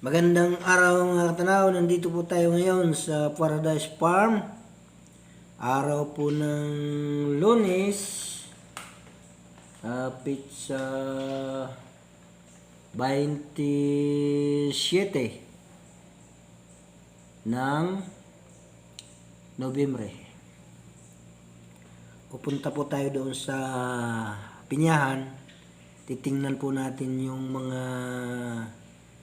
Magandang araw mga tanaw, nandito po tayo ngayon sa Paradise Farm. Araw po ng Lunes, pizza 27 ng Nobyembre. Pupunta po tayo doon sa Pinyahan. Titingnan po natin yung mga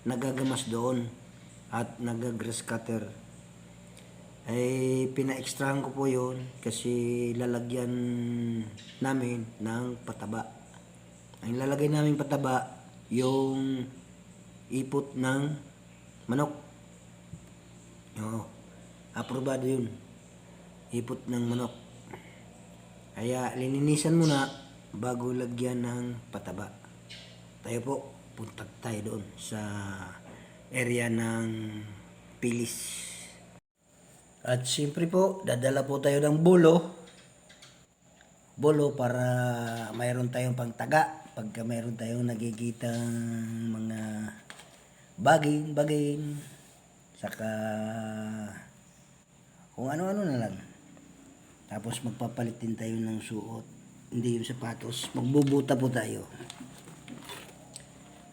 nagagamas doon at nagagrass cutter. Ay pina-extrahan ko po yun kasi lalagyan namin ng pataba. Ang lalagay namin pataba yung ipot ng manok. Oo, aprobado yun, ipot ng manok. Kaya lininisan muna bago lagyan ng pataba. Tayo po, punta tayo doon sa area ng Pilis. At siyempre po, dadala po tayo ng bulo para mayroon tayong pangtaga pagka mayroon tayong nagigitang mga baging, saka kung ano-ano na lang. Tapos magpapalit din tayo ng suot, hindi yung sapatos. Magbubuta po tayo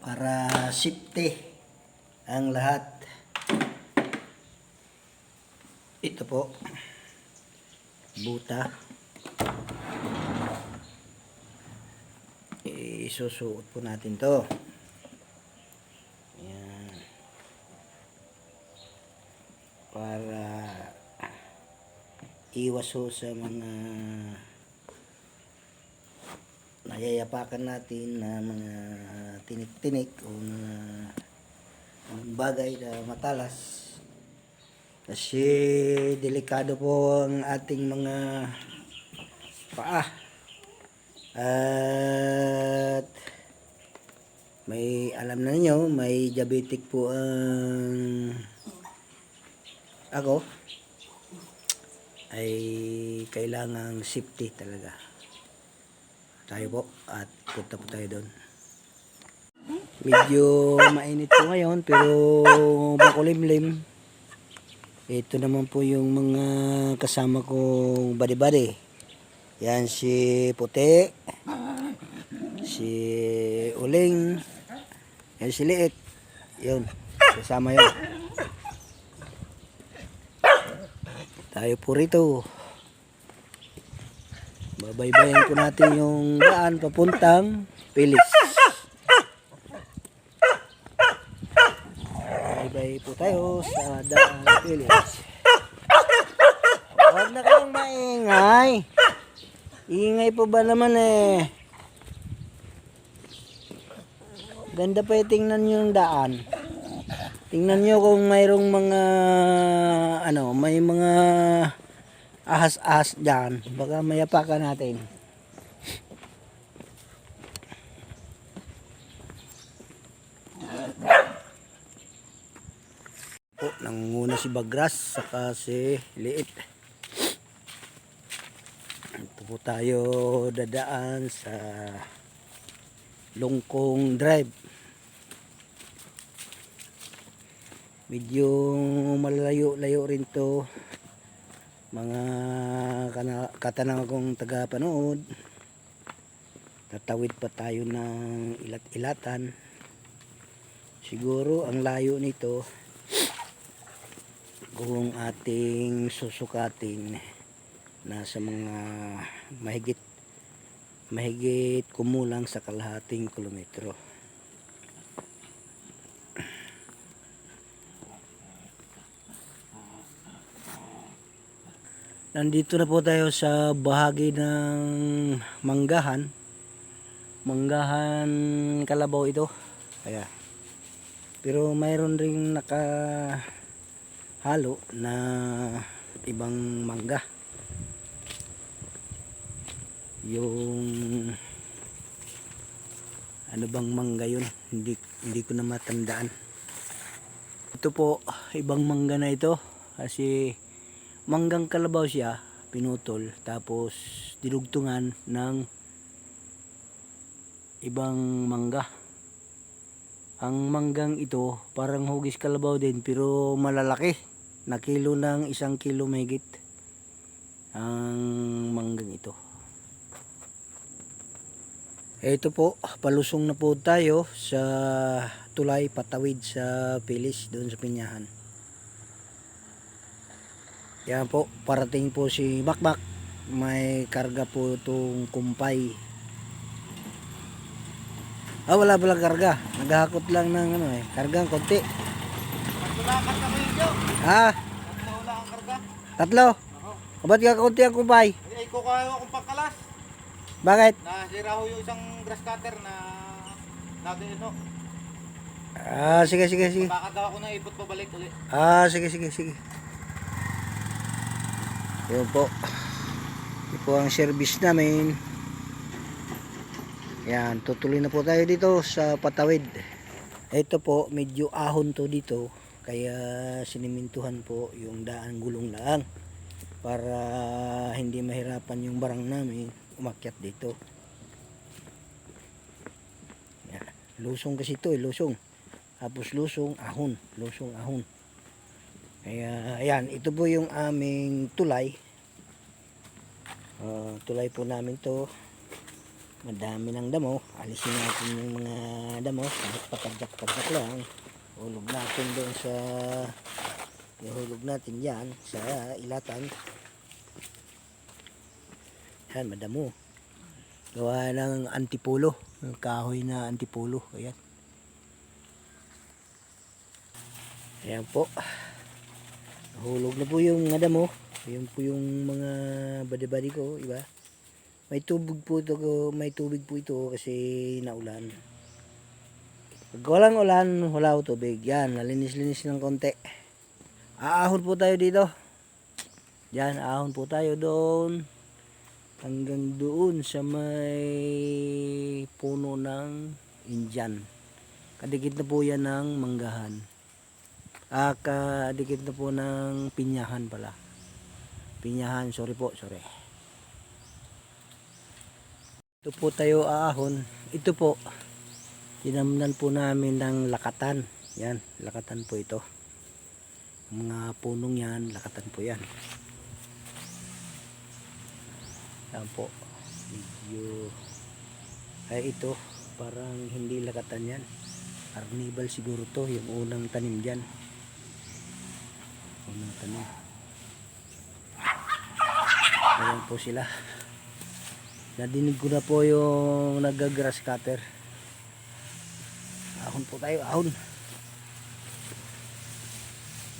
para safety ang lahat. Ito po, buta. Isusuot po natin to. Ayan. Para iwas ho sa mga nayayapakan natin na mga tinik-tinik o mga bagay na matalas. Kasi delikado po ang ating mga paa. At may alam na niyo, may diabetic po ang ako. Ay kailangang safety talaga. Tayo po at punta po tayo doon. Medyo mainit po ngayon pero makulimlim. Ito naman po yung mga kasama kong body-body. Yan si Puti, si Uling, yan si Liit. Yun, kasama yun. Tayo po rito. Babaybayin po natin yung daan papuntang Pilis. Baybay po tayo sa daan Pilis. Huwag na kayong maingay. Ingay po ba naman eh. Ganda pa tingnan nyo yung daan. Tingnan nyo kung mayroong mga may mga ahas-ahas dyan. Baka mayapakan natin. Po, nangunguna si Bagras saka si Liit. Ito po tayo dadaan sa Lungkong Drive. Medyo malayo-layo rin to. Mga katanang akong tagapanood. Tatawid pa tayo ng ilat-ilatan. Siguro ang layo nito kung ating susukatin nasa mga mahigit kumulang sa kalahating kilometro. Nandito na po tayo sa bahagi ng Manggahan Kalabaw ito. Kaya pero mayroon ring nakahalo na ibang mangga. Yung ano bang mangga yun, hindi ko na matandaan. Ito po ibang mangga na ito kasi manggang kalabaw siya, pinutol tapos dinugtungan ng ibang mangga. Ang manggang ito parang hugis kalabaw din pero malalaki. Na kilo ng 1 kilo mahigit ang manggang ito. Ito po, palusong na po tayo sa tulay patawid sa Pilis doon sa Pinyahan. Yan po, parating po si Bakbak. May karga po itong kumpay. Wala palang karga. Naghahakot lang ng kargang konti. Wala ang karga mo yun, Joe. Ha? Tatlo wala ang karga. Tatlo? Oo. Ba't kakunti ang kumpay? Ay, kukuha akong pangkalas. Bakit? Nasira ho yung isang grass cutter na natin yun ho. Sige. Baka daw ako na ipot pabalik ulit. Sige. Yun po. Ito po ang service namin. Yan, tutuloy na po tayo dito sa patawid. Ito po, medyo ahon to dito. Kaya sinimintuhan po yung daan gulong lang. Para hindi mahirapan yung barang namin umakyat dito. Yan. Lusong kasi ito lusong. Tapos lusong, ahon. Lusong, ahon. Kaya, ayan, ito po yung aming tulay. Tulay po namin to. Madami ng damo. Alisin natin yung mga damo. Papadyak-padyak lang. Hulog natin doon sa ihulog natin yan sa ilatan. Yan, madamo. Gawa ng antipulo. Yung kahoy na antipulo. Ayan. Ayan po. Hulog na po yung damo. Ayan po yung mga badi-badi ko. Iba? May tubig po ito kasi naulan. Pag walang ulan, wala po tubig. Yan, nalinis-linis ng konti. Aahon po tayo dito. Yan, aahon po tayo doon. Hanggang doon sa may puno ng Indian. Kadikit na po yan ng manggahan. Kadikit na po ng Pinyahan pala. Pinyahan, sorry. Ito po tayo aahon. Ito po, tinamnan po namin ng lakatan. Yan, lakatan po ito. Mga punong yan, lakatan po yan. Yan po. Medyo, ito, parang hindi lakatan yan. Arnibal siguro to, yung unang tanim dyan. Unang tanim. Ayan po sila. Nadinig ko na po yung nag-grass cutter. Ahon po tayo, ahon.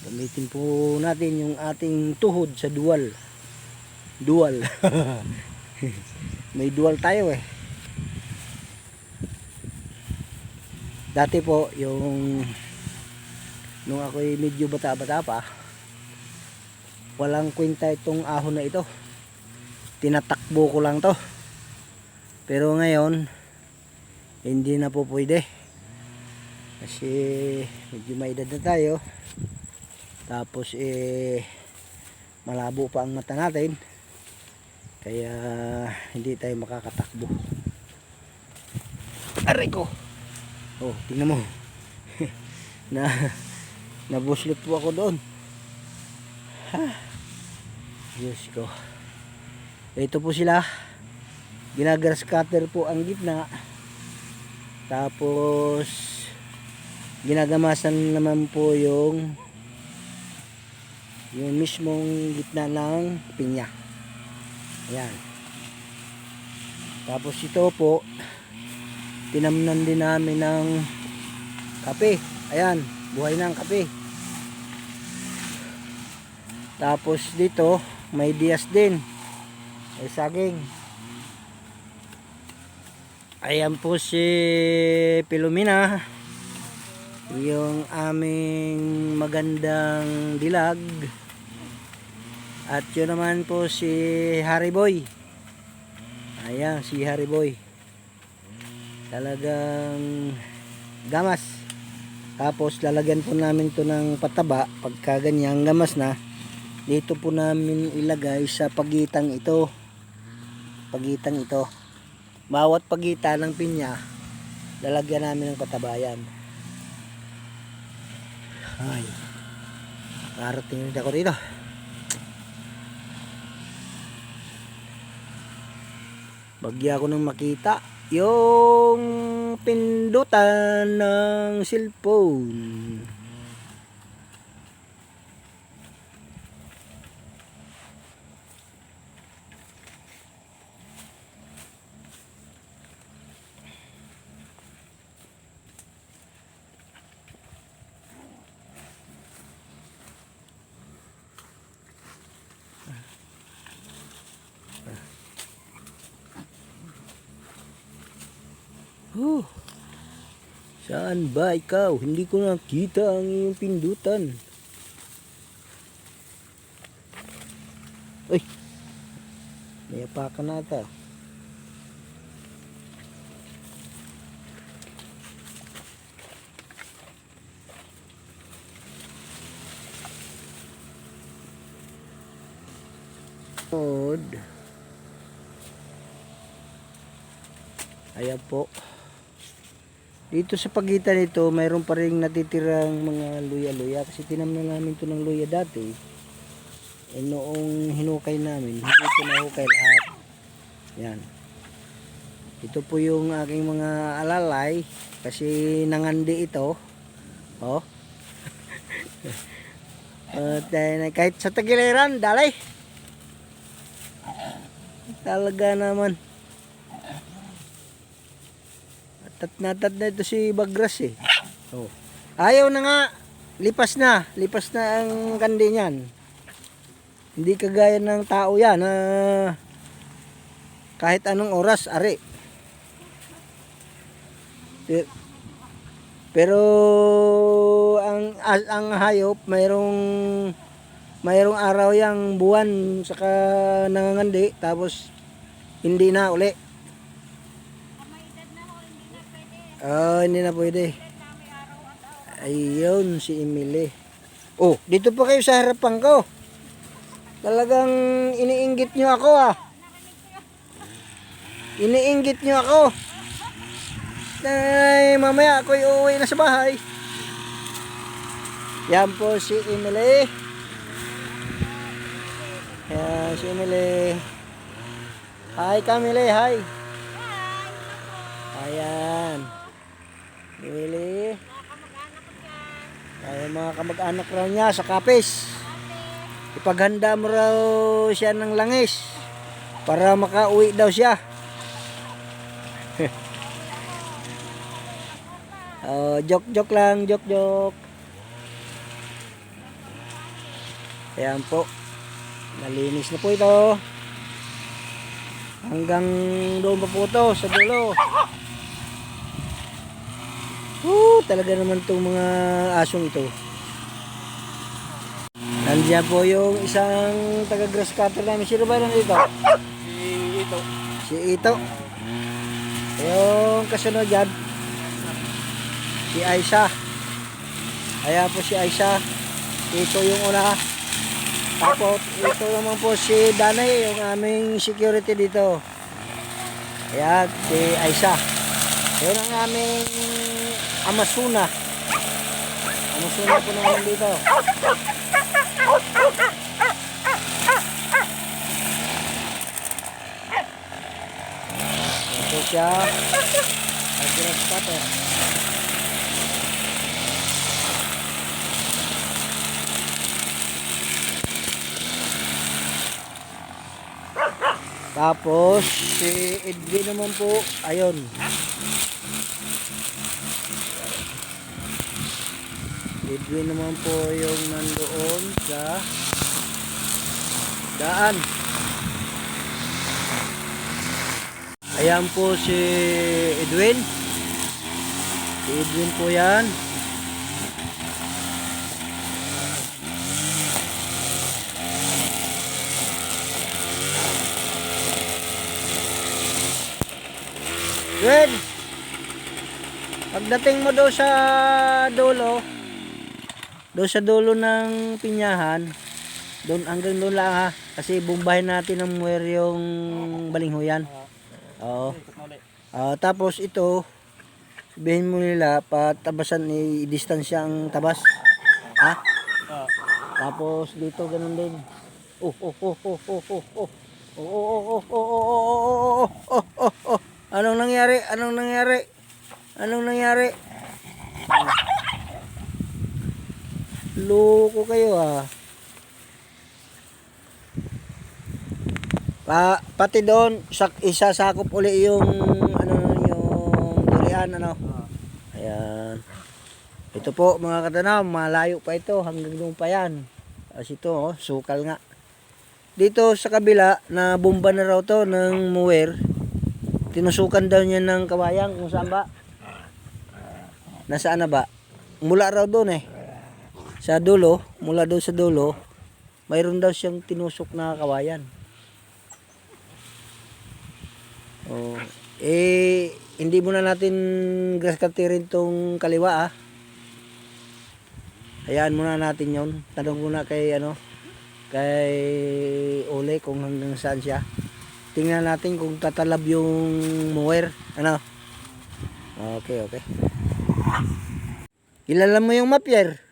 Gamitin po natin yung ating tuhod sa dual. May dual tayo eh. Dati po yung nung ako'y medyo bata-bata pa, walang kwenta itong ahon na ito. Tinatakbo ko lang to. Pero ngayon hindi na po pwede. Kasi medyo may edad na tayo. Tapos malabo pa ang mata natin. Kaya hindi tayo makakatakbo. Aray ko. Tingnan mo. Nabuslot po ako doon. Diyos ko. Ito po sila. Ginagrass cutter po ang gitna. Tapos ginagamasan naman po yung mismong gitna ng pinya. Ayan. Tapos ito po, tinamnan din namin ng kape. Ayan, buhay ng kape. Tapos dito, may diyas din. May saging. Ayan po si Pilomena. Yung aming magandang dilag. At yun naman po si Harry Boy. Ayan, si Harry Boy. Talagang gamas. Tapos lalagyan po namin to ng pataba. Pagka ganyang gamas na, dito po namin ilagay sa pagitan ito. Pagitan ito. Bawat pagitan ng pinya, lalagyan namin ng patabayan. Ay, karating ulit ako dito. Bagya ko nang makita yung pindutan ng cellphone. Saan ba ikaw? Hindi ko nakita ang iyong pindutan. Uy, may apakan nata. Ayan po. Dito sa pagitan nito, mayroon pa rin natitirang mga luya-luya. Kasi tinamnan namin ito ng luya dati. E noong hinukay namin, hindi ito nahukay lahat. Yan. Ito po yung aking mga alalay. Kasi nangandi ito. Oh. At kahit sa tagiliran, dalay. Talaga naman. Natat na ito si Bagras eh. Oh. Ayaw na nga. Lipas na ang kandi niyan. Hindi kagaya ng tao yan na kahit anong oras, ari. Pero ang hayop mayroong araw yang buwan saka nangangandi tapos hindi na uli. Hindi na pwede. Ayun, si Emily. Oh, dito pa kayo sa harapan ko. Talagang iniinggit nyo ako ah. Iniinggit nyo ako. Ay, mamaya ako'y uuwi na sa bahay. Yan po si Emily. Yan, si Emily. Hi, Camille, hi. Ayan. Emily. Ay, mga kamag-anak raw niya sa Kapis. Ipaghanda mo raw siya ng langis para makauwi daw siya. Joke lang, joke. Ayan po. Nalinis na po ito. Hanggang doon pa po ito sa dulo. Talaga naman itong mga asong ito. Nandiyan po yung isang taga-grass cutter namin. Sino ba nandito? Si Ito. Yung kasunod dyan, si Aisha. Ayan po si Aisha. Ito yung una. Tapos ito naman po si Danay, yung aming security dito. Ayan, si Aisha. Yun ang aming Amasuna. Amasuna po naman dito. Ito siya. Grass cutter. Tapos si Edwin naman po, ayun. Edwin naman po yung nandoon sa daan. Ayan po si Edwin. Si Edwin po yan. Edwin, pagdating mo daw sa dulo, ng pinyahan, doon hanggang doon lang ha, kasi bumbahin natin ng muwer yung balinghoyan. Oo. Tapos ito, sabihin mo nila patabasan, i-distansya ang tabas. Ha? Oo. Tapos dito ganun din. Oh, oh, oh, oh, oh, oh, oh. Oh, oh, oh, oh, oh, oh, oh, oh, oh, oh. Anong nangyari? Anong nangyari? Anong nangyari? Loko kayo ah. Pati doon isasakop uli yung yung durian ano. Ayan. Ito po mga katanaw, malayo pa ito hanggang doon pa yan. As ito oh, sukal nga. Dito sa kabila na bomba na raw to ng mower. Tinusukan daw niya ng kawayan kung saan ba. Nasaan na ba? Mula raw doon eh. Sa dulo, mula doon sa dulo, mayroon daw siyang tinusok na kawayan. Oh, hindi muna natin grass cutterin tong kaliwa ah. Hayaan muna natin yon. Tanong muna kay kay Ole kung hanggang saan siya. Tingnan natin kung tatalab yung mower. Ano? Okay, okay. Kilala mo yung mapyer?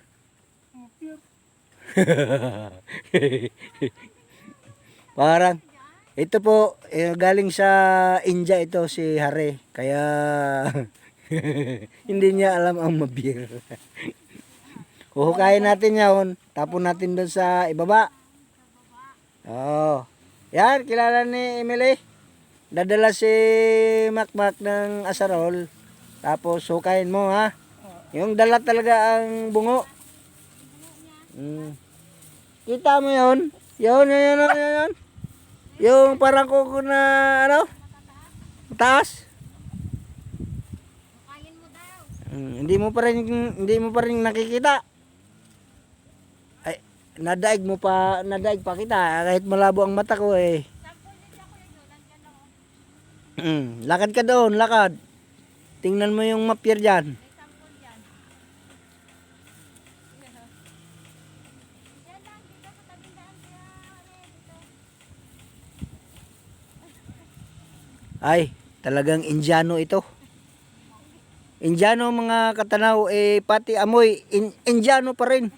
Parang ito po galing sa India ito si Hare. Kaya hindi niya alam ang mapyer. Uhukayin natin yun. Tapon natin doon sa ibaba. Oh. Yan, kilala ni Emily. Dadala si Makmak ng asarol. Tapos hukayin mo ha. Yung dala talaga ang bungo. Kita mo yun? Yun. Yung parang kuko na taas. Hindi mo pa rin nakikita. Ay, nadaig pa kita kahit malabo ang mata ko eh. Lakad ka doon, lakad. Tingnan mo yung mapyer diyan. Ay, talagang Indiano ito. Indiano mga katanaw, pati amoy, Indiano pa rin.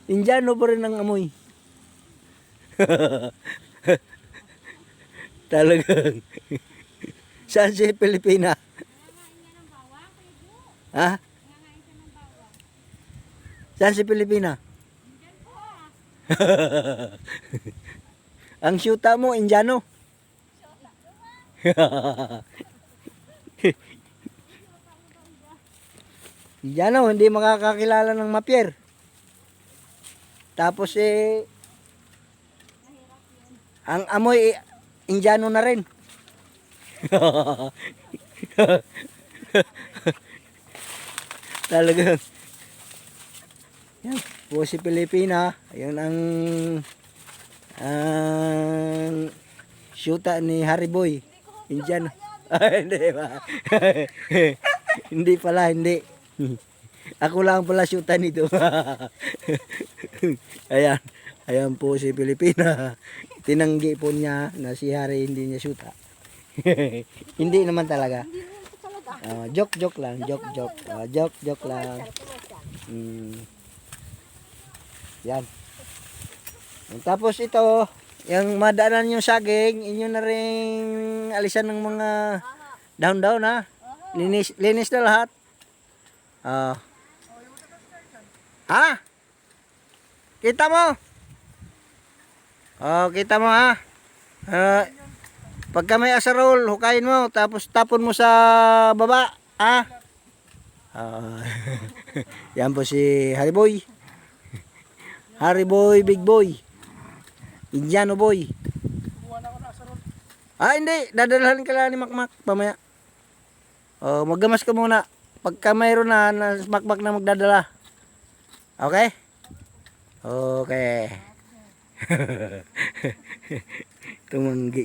Indiano pa rin ang amoy. Talagang. Saan si Pilipina? Ha? Saan si Pilipina? Ang syuta mo, Indiano. Indiano, hindi makakakilala ng mapyer. Tapos ang amoy Indiano na rin. Talagang. Yan po si Pilipina. Ayun ang syuta ni Harry Boy. Indian. Hindi ba? Hindi pala, hindi. Ako lang pala syuta nito. Ayan. Ayan po si Pilipina. Tinanggi po niya na si Harry hindi niya syuta. Hindi naman talaga. Joke lang. Joke lang. Yan. Tapos ito, yung madaanan yung saging, inyo na rin alisan ng mga down ha. Linis na lahat. Kita mo? Kita mo ha. Pagka may asarol, hukayin mo, tapos tapon mo sa baba, ha? Yan po si Harry Boy. Harry Boy, Big Boy. Indiano Boy. Hindi. Dadalhan ka lang ni Makmak. Pamaya. Maggamas ka muna. Pagka mayroon na Makmak na magdadala. Okay? Okay. Tumanggi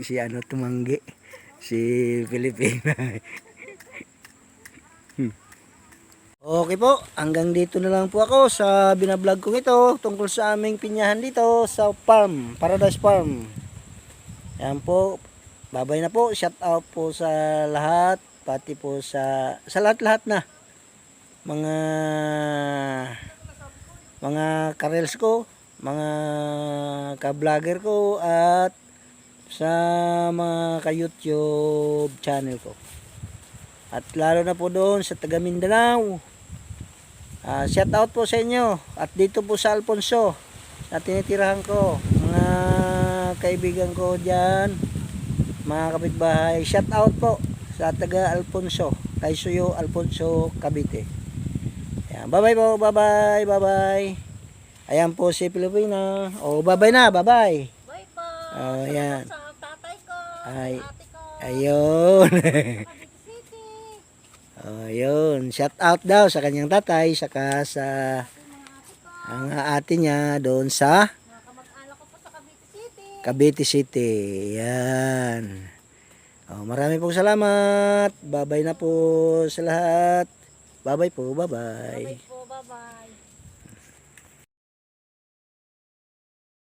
si Pilipina. Okay po, hanggang dito na lang po ako sa binablog kong ito tungkol sa aming pinyahan dito sa farm, Paradise Farm. Yan po, babay na po. Shout out po sa lahat, pati po sa lahat-lahat na mga karels ko, mga ka-vlogger ko, at sa mga ka-YouTube channel ko. At lalo na po doon sa taga Mindanao. Shout out po sa inyo. At dito po sa Alfonso, na tinitirahan ko, mga kaibigan ko dyan, mga kapitbahay, shout out po sa taga Alfonso, kay Suyo Alfonso, Cavite. Ayan, bye bye po, bye bye, bye bye. Ayan po si Pilipina. Oh, bye bye na, bye bye. Bye po. Oh, ayan. Sa tatay ko, Ay, ate ko. ayun. Cavite City. Oh, yun. Shout out daw sa kanyang tatay, saka sa ang ate niya doon sa Mga kamag-anak ko po sa Cavite City. Cavite City. Yan. Oh, marami pong salamat. Bye-bye na po sa lahat. Bye-bye po. Bye-bye. Bye po, bye-bye.